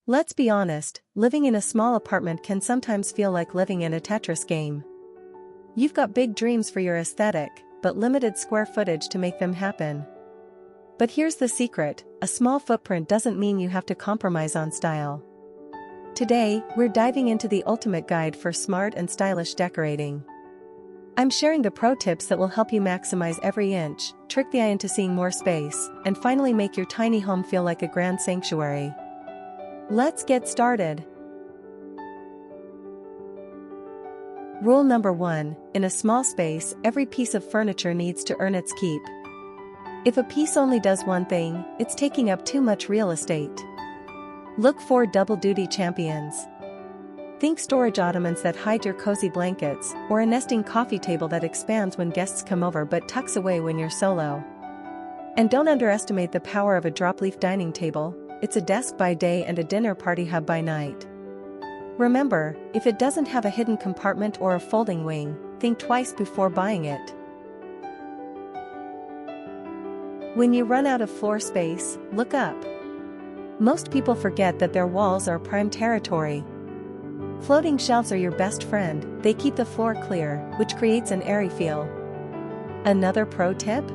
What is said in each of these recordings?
Let's be honest, living in a small apartment can sometimes feel like living in a Tetris game. You've got big dreams for your aesthetic, but limited square footage to make them happen. But here's the secret, a small footprint doesn't mean you have to compromise on style. Today, we're diving into the ultimate guide for smart and stylish decorating. I'm sharing the pro tips that will help you maximize every inch, trick the eye into seeing more space, and finally make your tiny home feel like a grand sanctuary. Let's get started. Rule number 1, in a small space, every piece of furniture needs to earn its keep. If a piece only does one thing, it's taking up too much real estate. Look for double-duty champions. Think storage ottomans that hide your cozy blankets, or a nesting coffee table that expands when guests come over but tucks away when you're solo. And don't underestimate the power of a drop-leaf dining table. It's a desk by day and a dinner party hub by night. Remember, if it doesn't have a hidden compartment or a folding wing, think twice before buying it. When you run out of floor space, look up. Most people forget that their walls are prime territory. Floating shelves are your best friend, they keep the floor clear, which creates an airy feel. Another pro tip?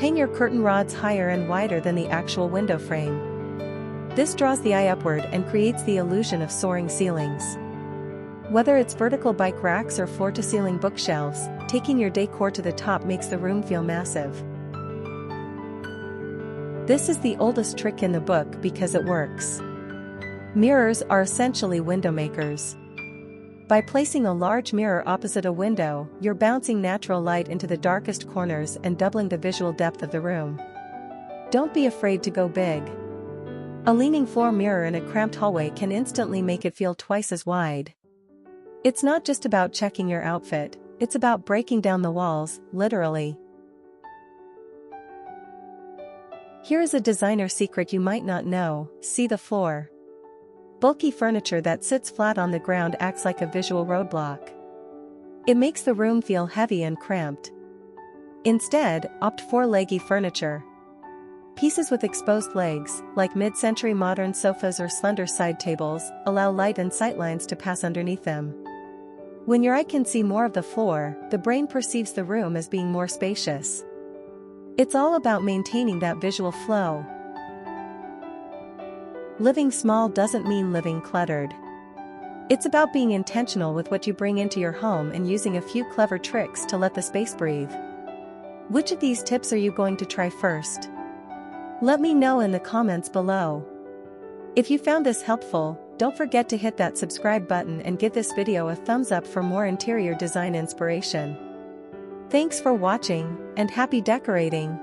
Hang your curtain rods higher and wider than the actual window frame. This draws the eye upward and creates the illusion of soaring ceilings. Whether it's vertical bike racks or floor-to-ceiling bookshelves, taking your decor to the top makes the room feel massive. This is the oldest trick in the book because it works. Mirrors are essentially window makers. By placing a large mirror opposite a window, you're bouncing natural light into the darkest corners and doubling the visual depth of the room. Don't be afraid to go big. A leaning floor mirror in a cramped hallway can instantly make it feel twice as wide. It's not just about checking your outfit, it's about breaking down the walls, literally. Here is a designer secret you might not know: see the floor. Bulky furniture that sits flat on the ground acts like a visual roadblock. It makes the room feel heavy and cramped. Instead, opt for leggy furniture. Pieces with exposed legs, like mid-century modern sofas or slender side tables, allow light and sightlines to pass underneath them. When your eye can see more of the floor, the brain perceives the room as being more spacious. It's all about maintaining that visual flow. Living small doesn't mean living cluttered. It's about being intentional with what you bring into your home and using a few clever tricks to let the space breathe. Which of these tips are you going to try first? Let me know in the comments below. If you found this helpful, don't forget to hit that subscribe button and give this video a thumbs up for more interior design inspiration. Thanks for watching, and happy decorating!